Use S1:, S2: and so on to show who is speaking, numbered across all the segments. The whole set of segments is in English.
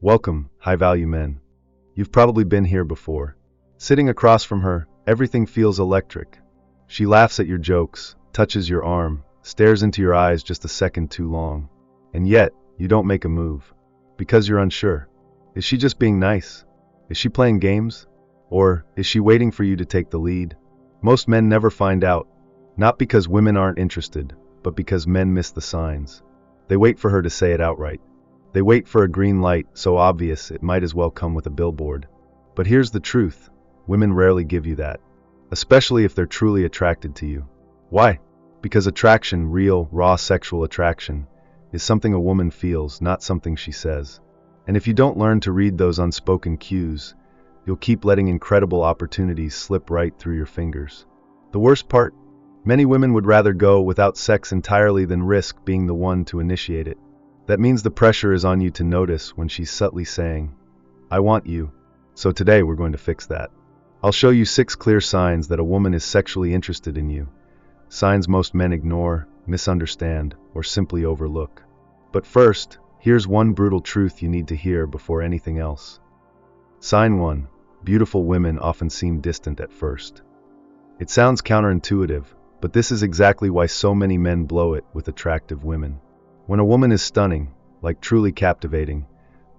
S1: Welcome, high-value men. You've probably been here before. Sitting across from her, everything feels electric. She laughs at your jokes, touches your arm, stares into your eyes just a second too long. And yet, you don't make a move. Because you're unsure. Is she just being nice? Is she playing games? Or is she waiting for you to take the lead? Most men never find out. Not because women aren't interested, but because men miss the signs. They wait for her to say it outright. They wait for a green light so obvious it might as well come with a billboard. But here's the truth. Women rarely give you that. Especially if they're truly attracted to you. Why? Because attraction, real, raw sexual attraction, is something a woman feels, not something she says. And if you don't learn to read those unspoken cues, you'll keep letting incredible opportunities slip right through your fingers. The worst part? Many women would rather go without sex entirely than risk being the one to initiate it. That means the pressure is on you to notice when she's subtly saying, "I want you." So today we're going to fix that. I'll show you 6 clear signs that a woman is sexually interested in you. Signs most men ignore, misunderstand, or simply overlook. But first, here's one brutal truth you need to hear before anything else. Sign 1. Beautiful women often seem distant at first. It sounds counterintuitive, but this is exactly why so many men blow it with attractive women. When a woman is stunning, like truly captivating,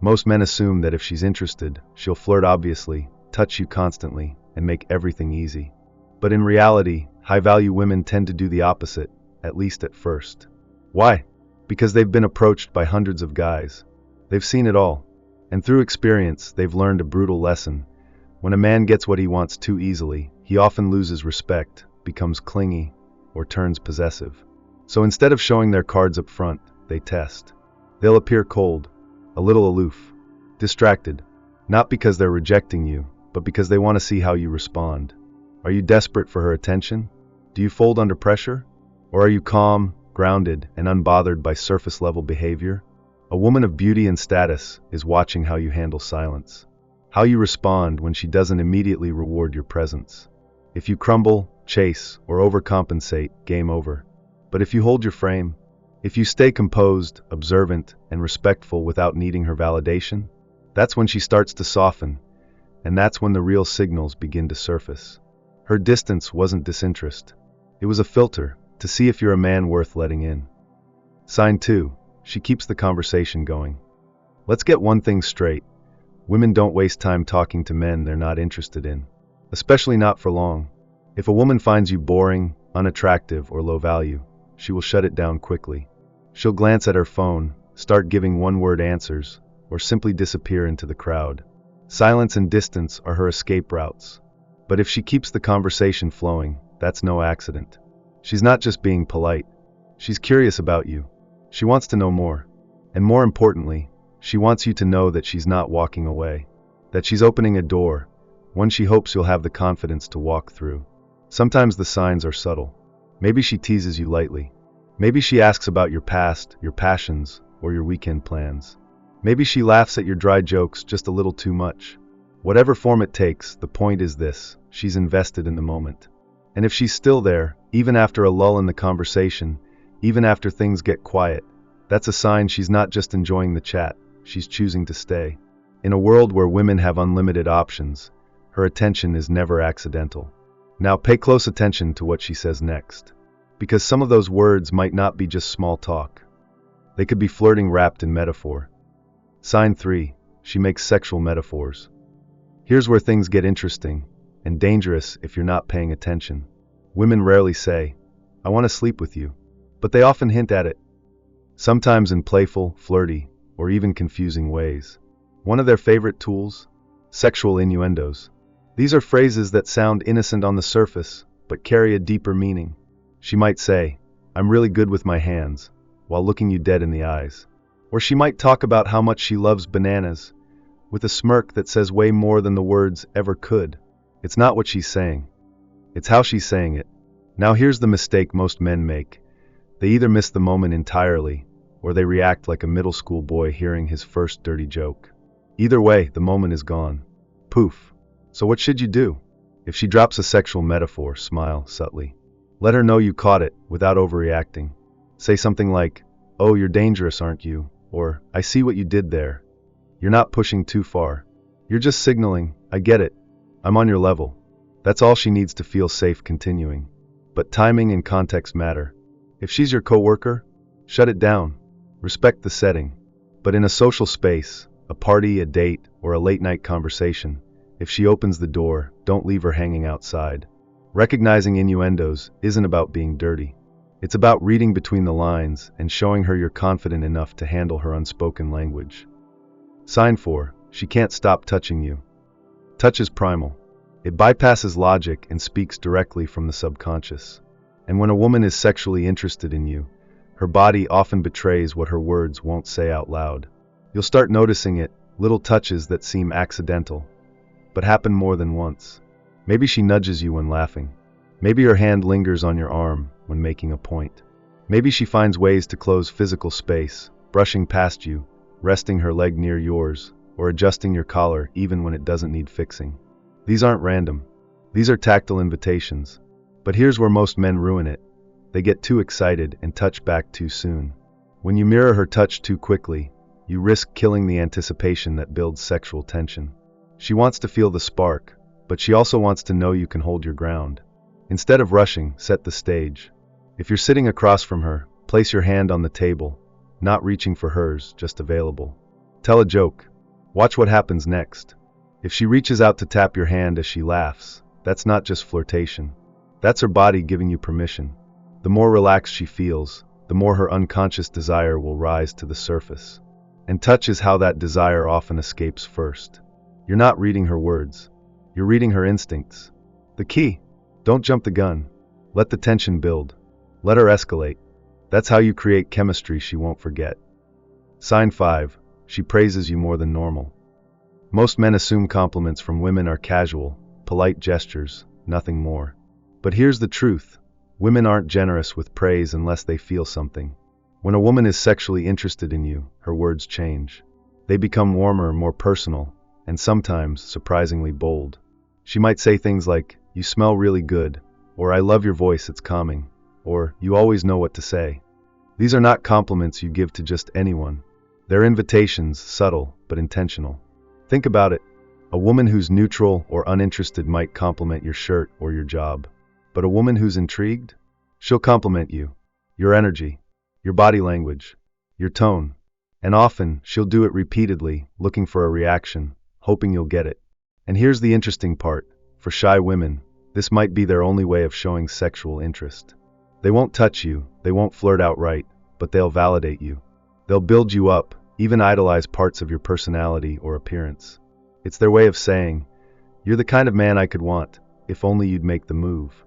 S1: most men assume that if she's interested, she'll flirt obviously, touch you constantly, and make everything easy. But in reality, high-value women tend to do the opposite, at least at first. Why? Because they've been approached by hundreds of guys. They've seen it all. And through experience, they've learned a brutal lesson. When a man gets what he wants too easily, he often loses respect, becomes clingy, or turns possessive. So instead of showing their cards up front, they test. They'll appear cold, a little aloof, distracted, not because they're rejecting you, but because they want to see how you respond. Are you desperate for her attention? Do you fold under pressure? Or are you calm, grounded, and unbothered by surface-level behavior? A woman of beauty and status is watching how you handle silence, how you respond when she doesn't immediately reward your presence. If you crumble, chase, or overcompensate, game over. But if you hold your frame, if you stay composed, observant, and respectful without needing her validation, that's when she starts to soften, and that's when the real signals begin to surface. Her distance wasn't disinterest. It was a filter to see if you're a man worth letting in. Sign 2. She keeps the conversation going. Let's get one thing straight. Women don't waste time talking to men they're not interested in. Especially not for long. If a woman finds you boring, unattractive, or low value, she will shut it down quickly. She'll glance at her phone, start giving one-word answers, or simply disappear into the crowd. Silence and distance are her escape routes. But if she keeps the conversation flowing, that's no accident. She's not just being polite. She's curious about you. She wants to know more. And more importantly, she wants you to know that she's not walking away. That she's opening a door, one she hopes you'll have the confidence to walk through. Sometimes the signs are subtle. Maybe she teases you lightly. Maybe she asks about your past, your passions, or your weekend plans. Maybe she laughs at your dry jokes just a little too much. Whatever form it takes, the point is this: she's invested in the moment. And if she's still there, even after a lull in the conversation, even after things get quiet, that's a sign she's not just enjoying the chat, she's choosing to stay. In a world where women have unlimited options, her attention is never accidental. Now pay close attention to what she says next. Because some of those words might not be just small talk. They could be flirting wrapped in metaphor. Sign 3. She makes sexual metaphors. Here's where things get interesting, and dangerous if you're not paying attention. Women rarely say, "I want to sleep with you," but they often hint at it. Sometimes in playful, flirty, or even confusing ways. One of their favorite tools? Sexual innuendos. These are phrases that sound innocent on the surface, but carry a deeper meaning. She might say, "I'm really good with my hands," while looking you dead in the eyes. Or she might talk about how much she loves bananas, with a smirk that says way more than the words ever could. It's not what she's saying. It's how she's saying it. Now here's the mistake most men make. They either miss the moment entirely, or they react like a middle school boy hearing his first dirty joke. Either way, the moment is gone. Poof. So what should you do? If she drops a sexual metaphor, smile subtly. Let her know you caught it without overreacting. Say something like, "Oh, you're dangerous, aren't you?" Or, "I see what you did there." You're not pushing too far. You're just signaling, I get it. I'm on your level. That's all she needs to feel safe continuing. But timing and context matter. If she's your coworker, shut it down. Respect the setting. But in a social space, a party, a date, or a late-night conversation, if she opens the door, don't leave her hanging outside. Recognizing innuendos isn't about being dirty. It's about reading between the lines and showing her you're confident enough to handle her unspoken language. Sign 4. She can't stop touching you. Touch is primal. It bypasses logic and speaks directly from the subconscious. And when a woman is sexually interested in you, her body often betrays what her words won't say out loud. You'll start noticing it, little touches that seem accidental, but happen more than once. Maybe she nudges you when laughing. Maybe her hand lingers on your arm when making a point. Maybe she finds ways to close physical space, brushing past you, resting her leg near yours, or adjusting your collar even when it doesn't need fixing. These aren't random. These are tactile invitations. But here's where most men ruin it. They get too excited and touch back too soon. When you mirror her touch too quickly, you risk killing the anticipation that builds sexual tension. She wants to feel the spark, but she also wants to know you can hold your ground. Instead of rushing, set the stage. If you're sitting across from her, place your hand on the table, not reaching for hers, just available. Tell a joke. Watch what happens next. If she reaches out to tap your hand as she laughs, that's not just flirtation. That's her body giving you permission. The more relaxed she feels, the more her unconscious desire will rise to the surface. And touch is how that desire often escapes first. You're not reading her words. You're reading her instincts. The key: don't jump the gun. Let the tension build. Let her escalate. That's how you create chemistry she won't forget. Sign 5. She praises you more than normal. Most men assume compliments from women are casual, polite gestures, nothing more. But here's the truth. Women aren't generous with praise unless they feel something. When a woman is sexually interested in you, her words change. They become warmer, more personal, and sometimes surprisingly bold. She might say things like, "You smell really good," or "I love your voice, it's calming," or "You always know what to say." These are not compliments you give to just anyone. They're invitations, subtle but intentional. Think about it. A woman who's neutral or uninterested might compliment your shirt or your job. But a woman who's intrigued? She'll compliment you, your energy, your body language, your tone. And often, she'll do it repeatedly, looking for a reaction, hoping you'll get it. And here's the interesting part. For shy women, this might be their only way of showing sexual interest. They won't touch you, they won't flirt outright, but they'll validate you. They'll build you up, even idolize parts of your personality or appearance. It's their way of saying, "You're the kind of man I could want, if only you'd make the move."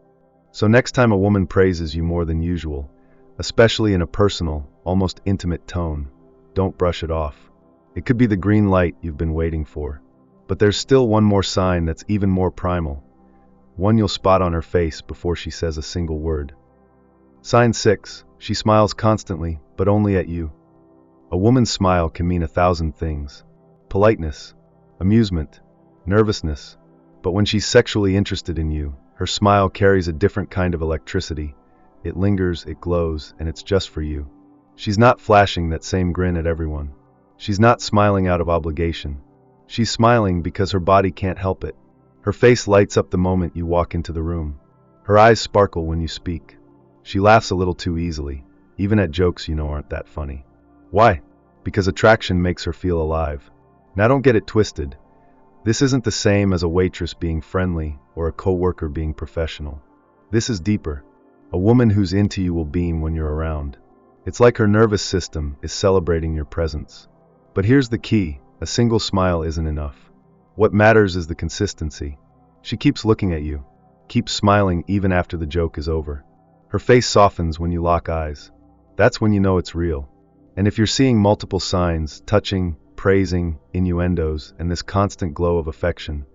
S1: So next time a woman praises you more than usual, especially in a personal, almost intimate tone, don't brush it off. It could be the green light you've been waiting for. But there's still one more sign that's even more primal. One you'll spot on her face before she says a single word. Sign 6. She smiles constantly, but only at you. A woman's smile can mean 1,000 things. Politeness, amusement, nervousness. But when she's sexually interested in you, her smile carries a different kind of electricity. It lingers, it glows, and it's just for you. She's not flashing that same grin at everyone. She's not smiling out of obligation. She's smiling because her body can't help it. Her face lights up the moment you walk into the room. Her eyes sparkle when you speak. She laughs a little too easily, even at jokes you know aren't that funny. Why? Because attraction makes her feel alive. Now don't get it twisted. This isn't the same as a waitress being friendly or a coworker being professional. This is deeper. A woman who's into you will beam when you're around. It's like her nervous system is celebrating your presence. But here's the key. A single smile isn't enough. What matters is the consistency. She keeps looking at you, keeps smiling even after the joke is over. Her face softens when you lock eyes. That's when you know it's real. And if you're seeing multiple signs, touching, praising, innuendos, and this constant glow of affection,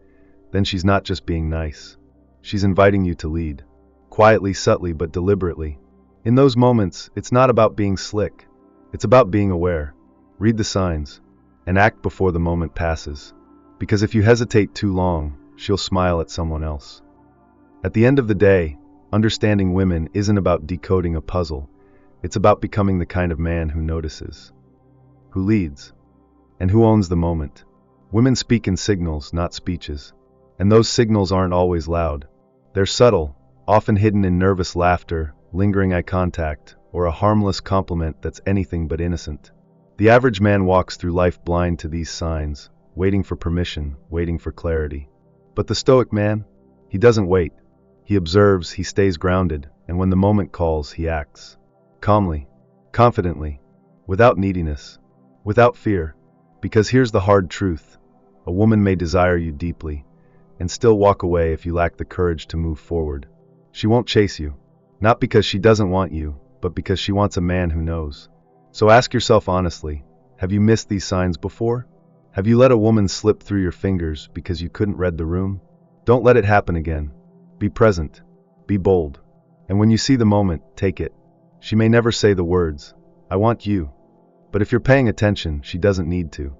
S1: then she's not just being nice. She's inviting you to lead. Quietly, subtly, but deliberately. In those moments, it's not about being slick. It's about being aware. Read the signs. And act before the moment passes. Because if you hesitate too long, she'll smile at someone else. At the end of the day, understanding women isn't about decoding a puzzle. It's about becoming the kind of man who notices, who leads, And who owns the moment? Women speak in signals, not speeches. And those signals aren't always loud. They're subtle, often hidden in nervous laughter, lingering eye contact, or a harmless compliment that's anything but innocent. The average man walks through life blind to these signs, waiting for permission, waiting for clarity. But the Stoic man? He doesn't wait. He observes, he stays grounded, and when the moment calls, he acts. Calmly, confidently, without neediness, without fear. Because here's the hard truth. A woman may desire you deeply, and still walk away if you lack the courage to move forward. She won't chase you, not because she doesn't want you, but because she wants a man who knows. So ask yourself honestly, have you missed these signs before? Have you let a woman slip through your fingers because you couldn't read the room? Don't let it happen again. Be present. Be bold. And when you see the moment, take it. She may never say the words, "I want you." But if you're paying attention, she doesn't need to.